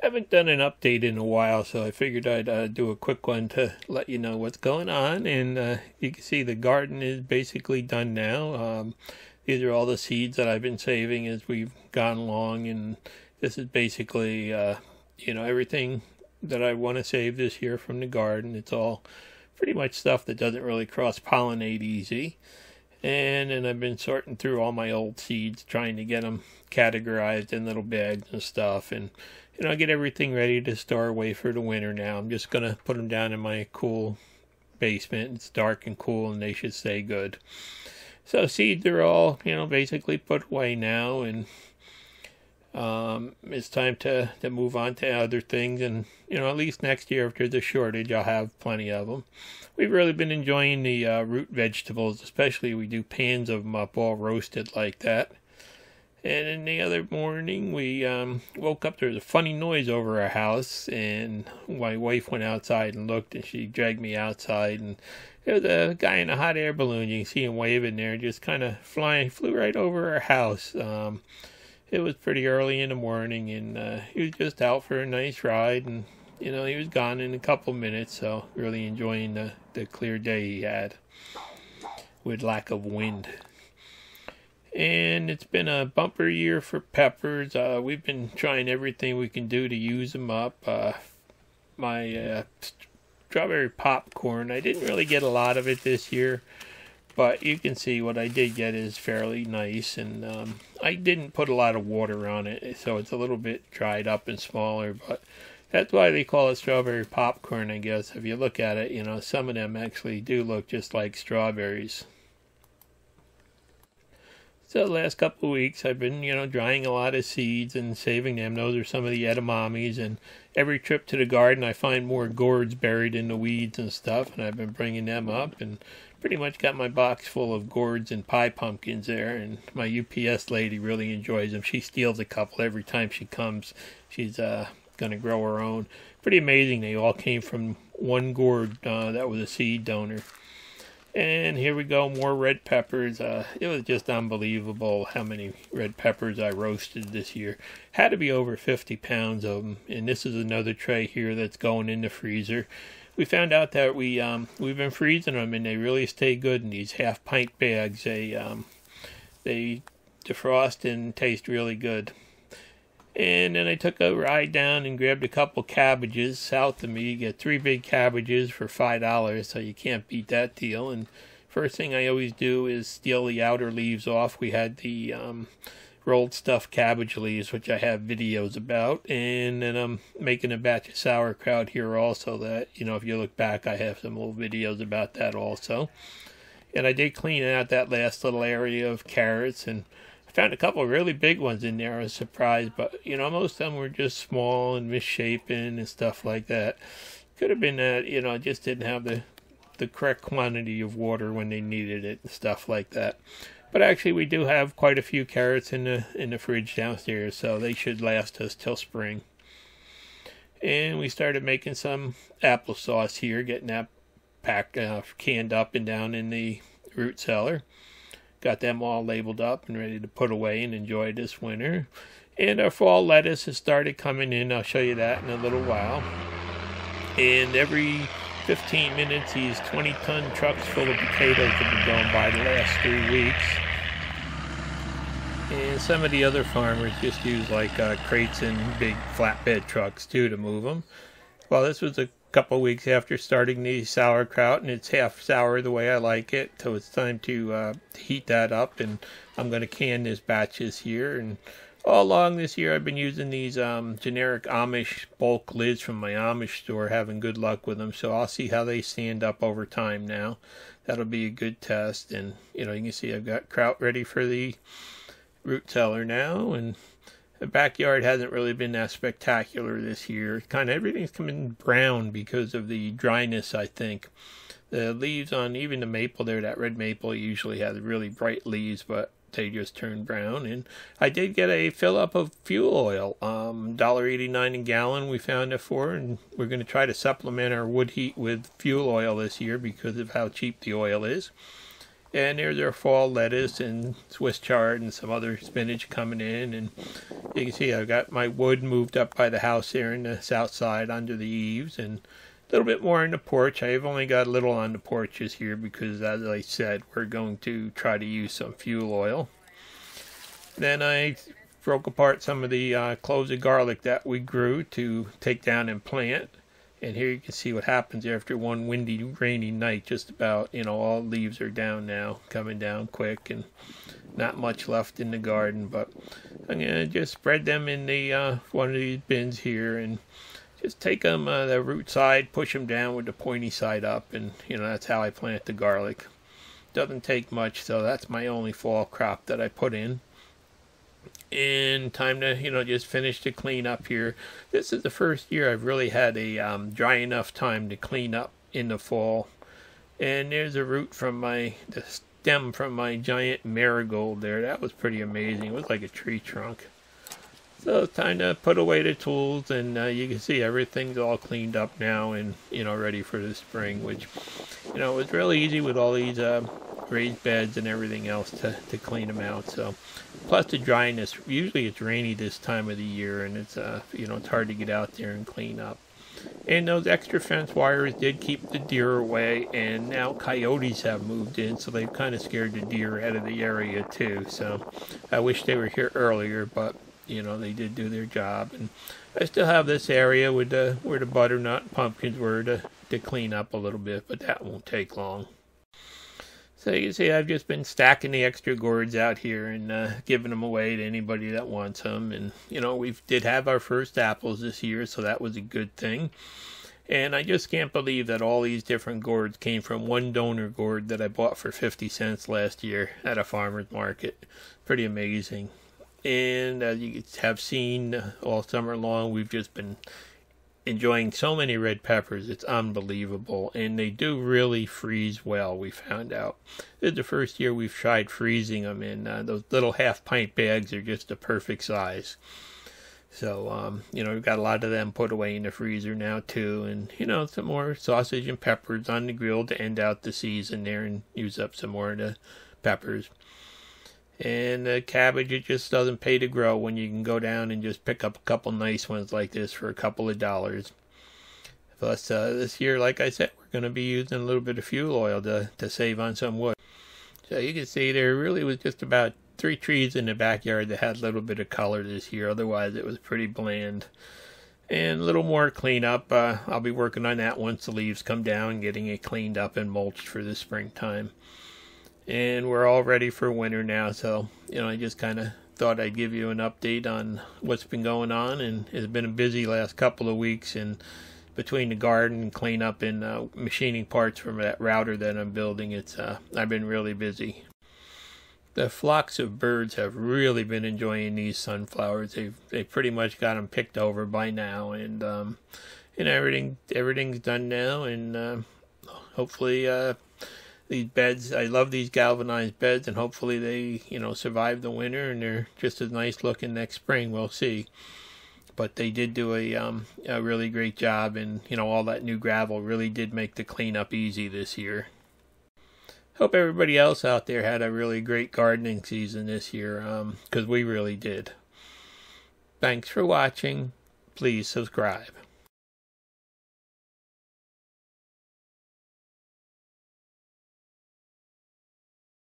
Haven't done an update in a while, so I figured I'd do a quick one to let you know what's going on. And you can see the garden is basically done now. These are all the seeds that I've been saving as we've gone along, and this is basically, everything that I want to save this year from the garden. It's all pretty much stuff that doesn't really cross-pollinate easy. And then I've been sorting through all my old seeds, trying to get them categorized in little bags and stuff, and get everything ready to store away for the winter now. I'm just going to put them down in my cool basement. It's dark and cool, and they should stay good. So seeds are all, basically put away now, and it's time to move on to other things. And, at least next year, if there's a shortage, I'll have plenty of them. We've really been enjoying the root vegetables, especially we do pans of them up all roasted like that. And then the other morning, we woke up, there was a funny noise over our house, and my wife went outside and looked, and she dragged me outside, and there was a guy in a hot air balloon. You can see him waving there, just kind of flew right over our house. It was pretty early in the morning, and he was just out for a nice ride, and, he was gone in a couple minutes, so really enjoying the clear day he had with lack of wind. And it's been a bumper year for peppers. We've been trying everything we can do to use them up. My strawberry popcorn, I didn't really get a lot of it this year, but you can see what I did get is fairly nice. And I didn't put a lot of water on it, so it's a little bit dried up and smaller, but that's why they call it strawberry popcorn, I guess. If you look at it, some of them actually do look just like strawberries. So the last couple of weeks I've been, drying a lot of seeds and saving them. Those are some of the edamames, and every trip to the garden I find more gourds buried in the weeds and stuff, and I've been bringing them up, and pretty much got my box full of gourds and pie pumpkins there, and my UPS lady really enjoys them. She steals a couple every time she comes. She's going to grow her own. Pretty amazing. They all came from one gourd that was a seed donor. And here we go, more red peppers. It was just unbelievable how many red peppers I roasted this year. Had to be over 50 pounds of them. And this is another tray here that's going in the freezer. We found out that we've been freezing them, and they really stay good in these half-pint bags. They defrost and taste really good. And then I took a ride down and grabbed a couple cabbages south of me. You get 3 big cabbages for $5, so you can't beat that deal. And first thing I always do is steal the outer leaves off. We had the rolled stuffed cabbage leaves, which I have videos about. And then I'm making a batch of sauerkraut here also that, if you look back, I have some little videos about that also. And I did clean out that last little area of carrots, and I found a couple of really big ones in there. I was surprised, but, most of them were just small and misshapen and stuff like that. Could have been that, I just didn't have the correct quantity of water when they needed it and stuff like that. But actually, we do have quite a few carrots in the fridge downstairs, so they should last us till spring. And we started making some applesauce here, getting that packed, canned up and down in the root cellar. Got them all labeled up and ready to put away and enjoy this winter. And our fall lettuce has started coming in. I'll show you that in a little while. And every 15 minutes, these 20-ton trucks full of potatoes have been going by the last 3 weeks. And some of the other farmers just use like crates and big flatbed trucks too to move them. Well, this was a couple weeks after starting the sauerkraut, and it's half sour the way I like it, so it's time to heat that up, and I'm going to can this batch this year. And all along this year I've been using these generic Amish bulk lids from my Amish store, having good luck with them, so I'll see how they stand up over time now. That'll be a good test. And you can see I've got kraut ready for the root cellar now, and the backyard hasn't really been that spectacular this year. Kind of everything's coming brown because of the dryness, I think. The leaves on even the maple there, that red maple, usually has really bright leaves, but they just turned brown. And I did get a fill up of fuel oil, $1.89 a gallon we found it for, and we're going to try to supplement our wood heat with fuel oil this year because of how cheap the oil is. And there's our fall lettuce and Swiss chard and some other spinach coming in. And you can see I've got my wood moved up by the house there in the south side under the eaves, and a little bit more in the porch. I've only got a little on the porches here because, as I said, we're going to try to use some fuel oil. Then I broke apart some of the cloves of garlic that we grew to take down and plant. And here you can see what happens after one windy, rainy night. Just about, all leaves are down now, coming down quick, and not much left in the garden. But I'm going to just spread them in the one of these bins here, and just take them the root side, push them down with the pointy side up, and that's how I plant the garlic. Doesn't take much, so that's my only fall crop that I put in. And time to just finish the cleanup here. This is the first year I've really had a dry enough time to clean up in the fall. And there's a root from the stem from my giant marigold there. That was pretty amazing. It was like a tree trunk. So it's time to put away the tools, and you can see everything's all cleaned up now and ready for the spring, which it was really easy with all these raised beds and everything else to clean them out. So plus the dryness, usually it's rainy this time of the year, and it's it's hard to get out there and clean up. And those extra fence wires did keep the deer away, and now coyotes have moved in, so they've kind of scared the deer out of the area too. So I wish they were here earlier, but they did do their job. And I still have this area with where the butternut and pumpkins were to clean up a little bit, but that won't take long. So you can see I've just been stacking the extra gourds out here and giving them away to anybody that wants them. And we did have our first apples this year, so that was a good thing. And I just can't believe that all these different gourds came from one donor gourd that I bought for 50 cents last year at a farmer's market. Pretty amazing. And as you have seen all summer long, we've just been enjoying so many red peppers. It's unbelievable. And they do really freeze well, we found out. This is the first year we've tried freezing them, and those little half-pint bags are just the perfect size. So, we've got a lot of them put away in the freezer now, too. And, some more sausage and peppers on the grill to end out the season there and use up some more of the peppers. And the cabbage, it just doesn't pay to grow when you can go down and just pick up a couple nice ones like this for a couple of dollars. Plus, this year, like I said, we're going to be using a little bit of fuel oil to save on some wood. So you can see there really was just about 3 trees in the backyard that had a little bit of color this year. Otherwise, it was pretty bland. And a little more cleanup. I'll be working on that once the leaves come down, getting it cleaned up and mulched for the springtime. And we're all ready for winter now, so I just kind of thought I'd give you an update on what's been going on. And it's been a busy last couple of weeks, and between the garden and cleanup and machining parts from that router that I'm building, I've been really busy. The flocks of birds have really been enjoying these sunflowers. They've pretty much got them picked over by now, and everything's done now, and hopefully. These beds, I love these galvanized beds, and hopefully they, survive the winter, and they're just as nice looking next spring. We'll see. But they did do a really great job, and, all that new gravel really did make the cleanup easy this year. Hope everybody else out there had a really great gardening season this year, because we really did. Thanks for watching. Please subscribe.